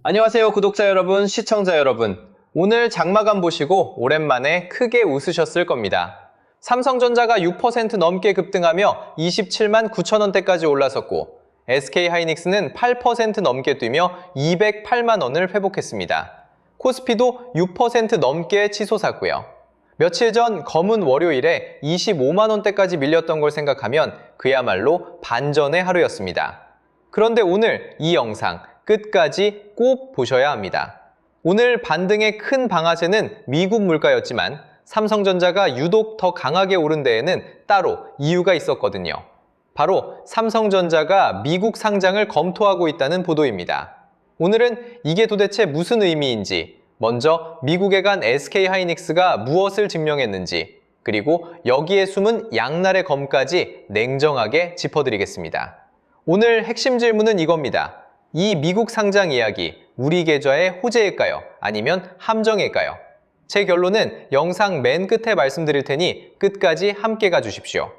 안녕하세요, 구독자 여러분, 시청자 여러분. 오늘 장마감 보시고 오랜만에 크게 웃으셨을 겁니다. 삼성전자가 6% 넘게 급등하며 27만 9천 원대까지 올라섰고, SK하이닉스는 8% 넘게 뛰며 208만 원을 회복했습니다. 코스피도 6% 넘게 치솟았고요. 며칠 전 검은 월요일에 25만 원대까지 밀렸던 걸 생각하면 그야말로 반전의 하루였습니다. 그런데 오늘 이 영상 끝까지 꼭 보셔야 합니다. 오늘 반등의 큰 방아쇠는 미국 물가였지만 삼성전자가 유독 더 강하게 오른 데에는 따로 이유가 있었거든요. 바로 삼성전자가 미국 상장을 검토하고 있다는 보도입니다. 오늘은 이게 도대체 무슨 의미인지, 먼저 미국에 간 SK하이닉스가 무엇을 증명했는지, 그리고 여기에 숨은 양날의 검까지 냉정하게 짚어드리겠습니다. 오늘 핵심 질문은 이겁니다. 이 미국 상장 이야기, 우리 계좌의 호재일까요? 아니면 함정일까요? 제 결론은 영상 맨 끝에 말씀드릴 테니 끝까지 함께 가주십시오.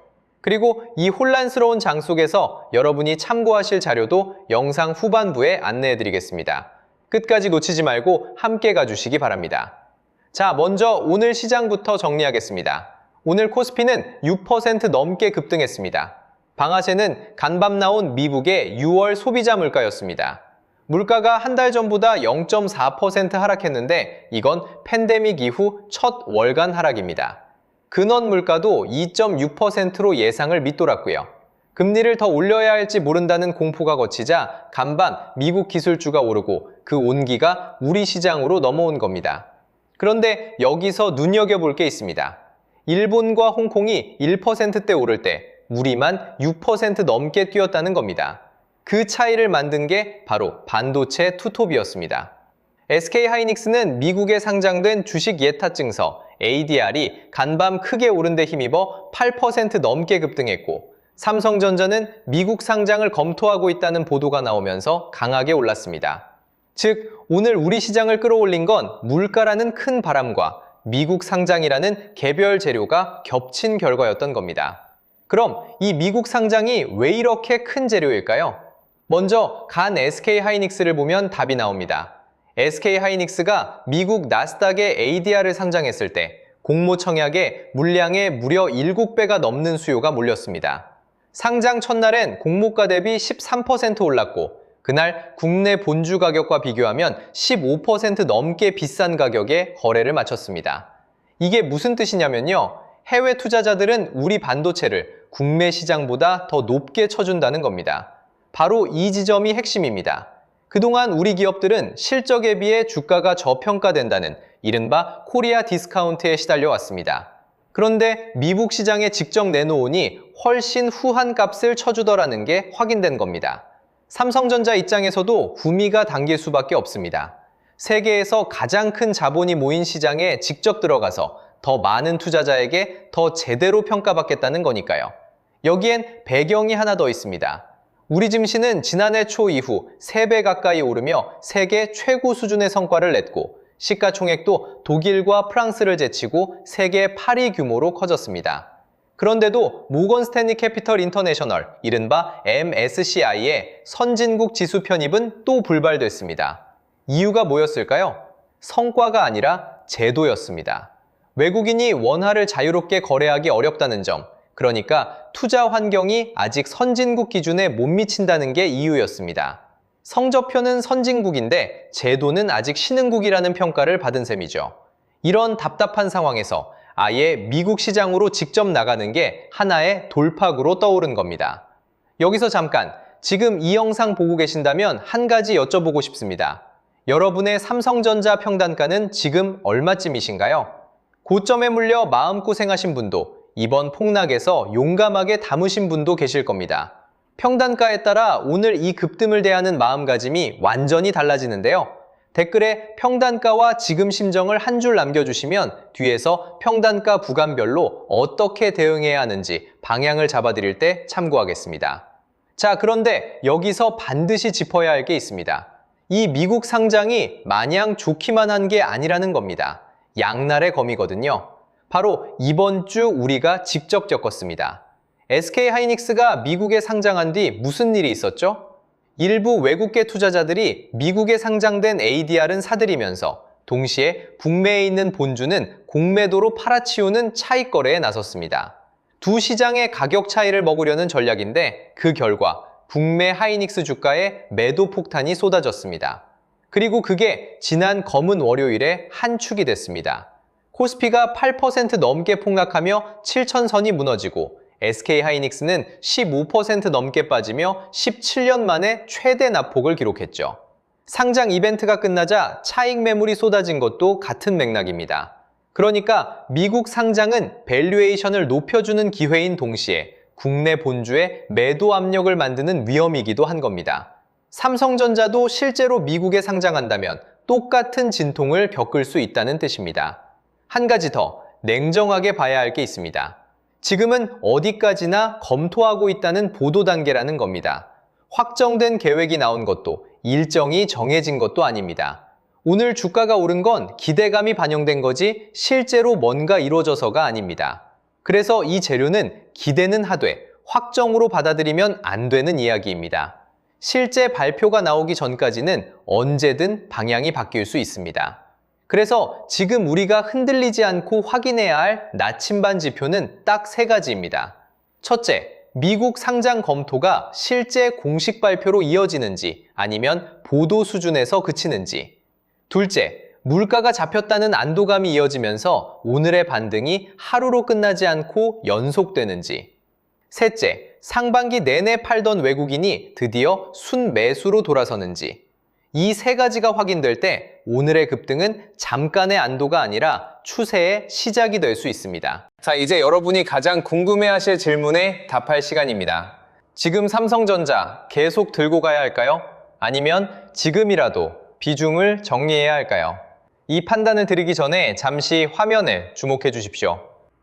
그리고 이 혼란스러운 장 속에서 여러분이 참고하실 자료도 영상 후반부에 안내해드리겠습니다. 끝까지 놓치지 말고 함께 가주시기 바랍니다. 자, 먼저 오늘 시장부터 정리하겠습니다. 오늘 코스피는 6% 넘게 급등했습니다. 방아쇠는 간밤 나온 미국의 6월 소비자 물가였습니다. 물가가 한 달 전보다 0.4% 하락했는데 이건 팬데믹 이후 첫 월간 하락입니다. 근원 물가도 2.6%로 예상을 밑돌았고요. 금리를 더 올려야 할지 모른다는 공포가 거치자 간밤 미국 기술주가 오르고 그 온기가 우리 시장으로 넘어온 겁니다. 그런데 여기서 눈여겨볼 게 있습니다. 일본과 홍콩이 1%대 오를 때 우리만 6% 넘게 뛰었다는 겁니다. 그 차이를 만든 게 바로 반도체 투톱이었습니다. SK하이닉스는 미국에 상장된 주식 예타 증서 ADR이 간밤 크게 오른 데 힘입어 8% 넘게 급등했고, 삼성전자는 미국 상장을 검토하고 있다는 보도가 나오면서 강하게 올랐습니다. 즉, 오늘 우리 시장을 끌어올린 건 물가라는 큰 바람과 미국 상장이라는 개별 재료가 겹친 결과였던 겁니다. 그럼 이 미국 상장이 왜 이렇게 큰 재료일까요? 먼저 간 SK하이닉스를 보면 답이 나옵니다. SK하이닉스가 미국 나스닥에 ADR을 상장했을 때 공모 청약에 물량의 무려 7배가 넘는 수요가 몰렸습니다. 상장 첫날엔 공모가 대비 13% 올랐고, 그날 국내 본주 가격과 비교하면 15% 넘게 비싼 가격에 거래를 마쳤습니다. 이게 무슨 뜻이냐면요. 해외 투자자들은 우리 반도체를 국내 시장보다 더 높게 쳐준다는 겁니다. 바로 이 지점이 핵심입니다. 그동안 우리 기업들은 실적에 비해 주가가 저평가된다는 이른바 코리아 디스카운트에 시달려 왔습니다. 그런데 미국 시장에 직접 내놓으니 훨씬 후한 값을 쳐주더라는 게 확인된 겁니다. 삼성전자 입장에서도 구미가 당길 수밖에 없습니다. 세계에서 가장 큰 자본이 모인 시장에 직접 들어가서 더 많은 투자자에게 더 제대로 평가받겠다는 거니까요. 여기엔 배경이 하나 더 있습니다. 우리 증시는 지난해 초 이후 3배 가까이 오르며 세계 최고 수준의 성과를 냈고, 시가총액도 독일과 프랑스를 제치고 세계 8위 규모로 커졌습니다. 그런데도 모건 스탠리 캐피털 인터내셔널, 이른바 MSCI의 선진국 지수 편입은 또 불발됐습니다. 이유가 뭐였을까요? 성과가 아니라 제도였습니다. 외국인이 원화를 자유롭게 거래하기 어렵다는 점, 그러니까 투자 환경이 아직 선진국 기준에 못 미친다는 게 이유였습니다. 성적표는 선진국인데 제도는 아직 신흥국이라는 평가를 받은 셈이죠. 이런 답답한 상황에서 아예 미국 시장으로 직접 나가는 게 하나의 돌파구로 떠오른 겁니다. 여기서 잠깐, 지금 이 영상 보고 계신다면 한 가지 여쭤보고 싶습니다. 여러분의 삼성전자 평단가는 지금 얼마쯤이신가요? 고점에 물려 마음고생하신 분도, 이번 폭락에서 용감하게 담으신 분도 계실 겁니다. 평단가에 따라 오늘 이 급등을 대하는 마음가짐이 완전히 달라지는데요. 댓글에 평단가와 지금 심정을 한 줄 남겨주시면 뒤에서 평단가 구간별로 어떻게 대응해야 하는지 방향을 잡아드릴 때 참고하겠습니다. 자, 그런데 여기서 반드시 짚어야 할 게 있습니다. 이 미국 상장이 마냥 좋기만 한 게 아니라는 겁니다. 양날의 검이거든요. 바로 이번 주 우리가 직접 겪었습니다. SK하이닉스가 미국에 상장한 뒤 무슨 일이 있었죠? 일부 외국계 투자자들이 미국에 상장된 ADR은 사들이면서 동시에 북미에 있는 본주는 공매도로 팔아치우는 차익 거래에 나섰습니다. 두 시장의 가격 차이를 먹으려는 전략인데 그 결과 북미 하이닉스 주가에 매도 폭탄이 쏟아졌습니다. 그리고 그게 지난 검은 월요일에 한 축이 됐습니다. 코스피가 8% 넘게 폭락하며 7,000선이 무너지고 SK하이닉스는 15% 넘게 빠지며 17년 만에 최대 낙폭을 기록했죠. 상장 이벤트가 끝나자 차익 매물이 쏟아진 것도 같은 맥락입니다. 그러니까 미국 상장은 밸류에이션을 높여주는 기회인 동시에 국내 본주에 매도 압력을 만드는 위험이기도 한 겁니다. 삼성전자도 실제로 미국에 상장한다면 똑같은 진통을 겪을 수 있다는 뜻입니다. 한 가지 더 냉정하게 봐야 할 게 있습니다. 지금은 어디까지나 검토하고 있다는 보도 단계라는 겁니다. 확정된 계획이 나온 것도 일정이 정해진 것도 아닙니다. 오늘 주가가 오른 건 기대감이 반영된 거지 실제로 뭔가 이루어져서가 아닙니다. 그래서 이 재료는 기대는 하되 확정으로 받아들이면 안 되는 이야기입니다. 실제 발표가 나오기 전까지는 언제든 방향이 바뀔 수 있습니다. 그래서 지금 우리가 흔들리지 않고 확인해야 할 나침반 지표는 딱 세 가지입니다. 첫째, 미국 상장 검토가 실제 공식 발표로 이어지는지 아니면 보도 수준에서 그치는지. 둘째, 물가가 잡혔다는 안도감이 이어지면서 오늘의 반등이 하루로 끝나지 않고 연속되는지. 셋째, 상반기 내내 팔던 외국인이 드디어 순매수로 돌아서는지. 이 세 가지가 확인될 때 오늘의 급등은 잠깐의 안도가 아니라 추세의 시작이 될 수 있습니다. 자, 이제 여러분이 가장 궁금해하실 질문에 답할 시간입니다. 지금 삼성전자 계속 들고 가야 할까요? 아니면 지금이라도 비중을 정리해야 할까요? 이 판단을 드리기 전에 잠시 화면을 주목해 주십시오.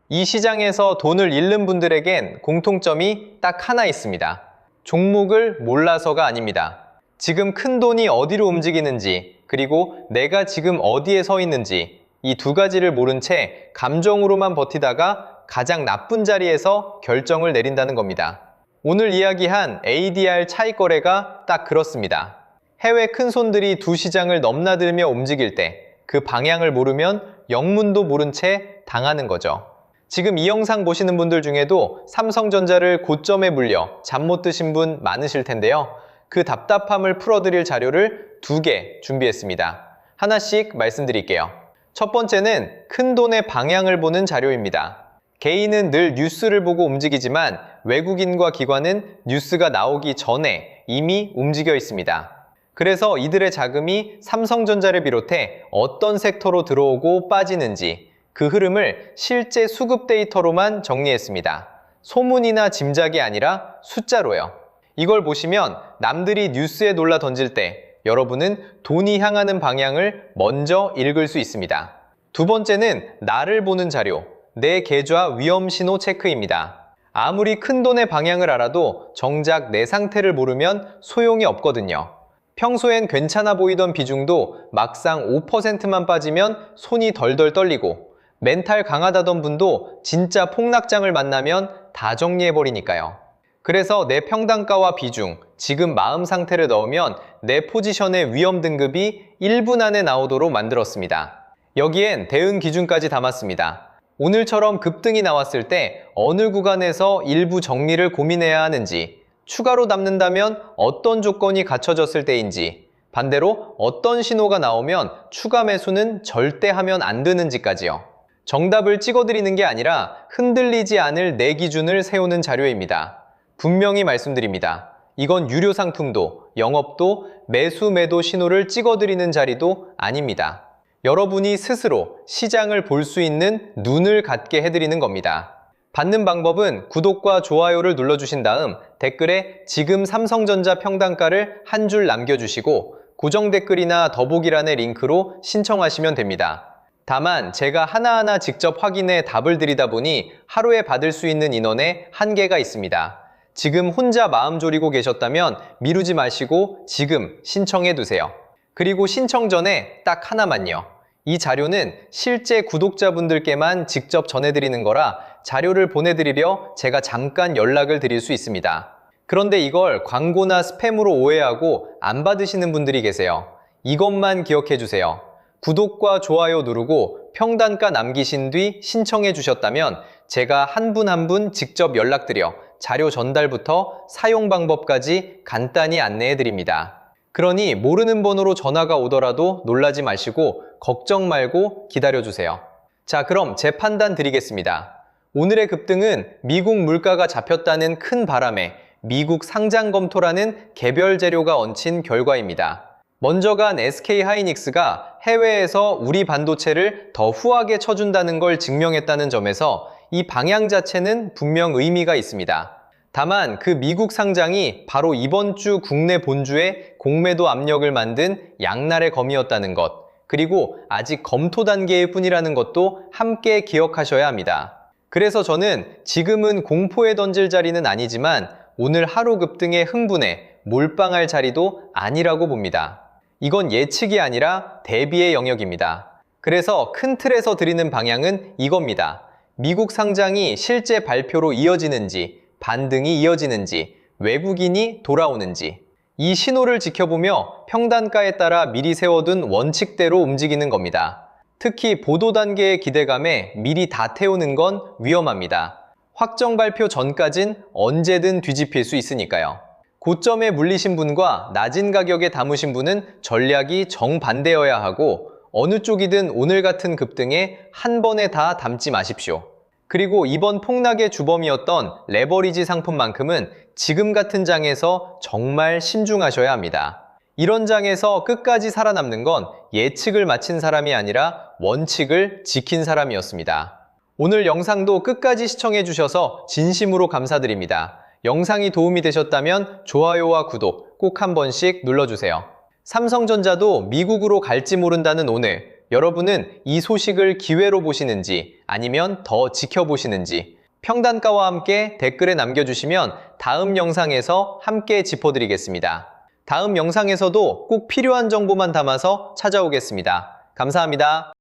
이 시장에서 돈을 잃는 분들에겐 공통점이 딱 하나 있습니다. 종목을 몰라서가 아닙니다. 지금 큰 돈이 어디로 움직이는지, 그리고 내가 지금 어디에 서 있는지 이 두 가지를 모른 채 감정으로만 버티다가 가장 나쁜 자리에서 결정을 내린다는 겁니다. 오늘 이야기한 ADR 차익 거래가 딱 그렇습니다. 해외 큰손들이 두 시장을 넘나들며 움직일 때 그 방향을 모르면 영문도 모른 채 당하는 거죠. 지금 이 영상 보시는 분들 중에도 삼성전자를 고점에 물려 잠 못 드신 분 많으실 텐데요. 그 답답함을 풀어드릴 자료를 2개 준비했습니다. 하나씩 말씀드릴게요. 첫 번째는 큰돈의 방향을 보는 자료입니다. 개인은 늘 뉴스를 보고 움직이지만 외국인과 기관은 뉴스가 나오기 전에 이미 움직여 있습니다. 그래서 이들의 자금이 삼성전자를 비롯해 어떤 섹터로 들어오고 빠지는지 그 흐름을 실제 수급 데이터로만 정리했습니다. 소문이나 짐작이 아니라 숫자로요. 이걸 보시면 남들이 뉴스에 놀라 던질 때 여러분은 돈이 향하는 방향을 먼저 읽을 수 있습니다. 두 번째는 나를 보는 자료, 내 계좌 위험 신호 체크입니다. 아무리 큰 돈의 방향을 알아도 정작 내 상태를 모르면 소용이 없거든요. 평소엔 괜찮아 보이던 비중도 막상 5%만 빠지면 손이 덜덜 떨리고 멘탈 강하다던 분도 진짜 폭락장을 만나면 다 정리해버리니까요. 그래서 내 평단가와 비중, 지금 마음 상태를 넣으면 내 포지션의 위험 등급이 1분 안에 나오도록 만들었습니다. 여기엔 대응 기준까지 담았습니다. 오늘처럼 급등이 나왔을 때 어느 구간에서 일부 정리를 고민해야 하는지, 추가로 남는다면 어떤 조건이 갖춰졌을 때인지, 반대로 어떤 신호가 나오면 추가 매수는 절대 하면 안 되는지까지요. 정답을 찍어드리는 게 아니라 흔들리지 않을 내 기준을 세우는 자료입니다. 분명히 말씀드립니다. 이건 유료 상품도, 영업도, 매수 매도 신호를 찍어드리는 자리도 아닙니다. 여러분이 스스로 시장을 볼 수 있는 눈을 갖게 해드리는 겁니다. 받는 방법은 구독과 좋아요를 눌러주신 다음 댓글에 지금 삼성전자 평단가를 한 줄 남겨주시고 고정 댓글이나 더보기란의 링크로 신청하시면 됩니다. 다만 제가 하나하나 직접 확인해 답을 드리다 보니 하루에 받을 수 있는 인원에 한계가 있습니다. 지금 혼자 마음 졸이고 계셨다면 미루지 마시고 지금 신청해 두세요. 그리고 신청 전에 딱 하나만요. 이 자료는 실제 구독자분들께만 직접 전해드리는 거라 자료를 보내드리려 제가 잠깐 연락을 드릴 수 있습니다. 그런데 이걸 광고나 스팸으로 오해하고 안 받으시는 분들이 계세요. 이것만 기억해 주세요. 구독과 좋아요 누르고 평단가 남기신 뒤 신청해 주셨다면 제가 한 분 한 분 직접 연락드려 자료 전달부터 사용 방법까지 간단히 안내해 드립니다. 그러니 모르는 번호로 전화가 오더라도 놀라지 마시고 걱정 말고 기다려 주세요. 자, 그럼 제 판단 드리겠습니다. 오늘의 급등은 미국 물가가 잡혔다는 큰 바람에 미국 상장 검토라는 개별 재료가 얹힌 결과입니다. 먼저 간 SK하이닉스가 해외에서 우리 반도체를 더 후하게 쳐준다는 걸 증명했다는 점에서 이 방향 자체는 분명 의미가 있습니다. 다만 그 미국 상장이 바로 이번 주 국내 본주에 공매도 압력을 만든 양날의 검이었다는 것, 그리고 아직 검토 단계일 뿐이라는 것도 함께 기억하셔야 합니다. 그래서 저는 지금은 공포에 던질 자리는 아니지만 오늘 하루 급등의 흥분에 몰빵할 자리도 아니라고 봅니다. 이건 예측이 아니라 대비의 영역입니다. 그래서 큰 틀에서 드리는 방향은 이겁니다. 미국 상장이 실제 발표로 이어지는지, 반등이 이어지는지, 외국인이 돌아오는지, 이 신호를 지켜보며 평단가에 따라 미리 세워둔 원칙대로 움직이는 겁니다. 특히 보도 단계의 기대감에 미리 다 태우는 건 위험합니다. 확정 발표 전까진 언제든 뒤집힐 수 있으니까요. 고점에 물리신 분과 낮은 가격에 담으신 분은 전략이 정반대여야 하고 어느 쪽이든 오늘 같은 급등에 한 번에 다 담지 마십시오. 그리고 이번 폭락의 주범이었던 레버리지 상품만큼은 지금 같은 장에서 정말 신중하셔야 합니다. 이런 장에서 끝까지 살아남는 건 예측을 마친 사람이 아니라 원칙을 지킨 사람이었습니다. 오늘 영상도 끝까지 시청해 주셔서 진심으로 감사드립니다. 영상이 도움이 되셨다면 좋아요와 구독 꼭 한 번씩 눌러주세요. 삼성전자도 미국으로 갈지 모른다는 오늘, 여러분은 이 소식을 기회로 보시는지 아니면 더 지켜보시는지 평단가와 함께 댓글에 남겨주시면 다음 영상에서 함께 짚어드리겠습니다. 다음 영상에서도 꼭 필요한 정보만 담아서 찾아오겠습니다. 감사합니다.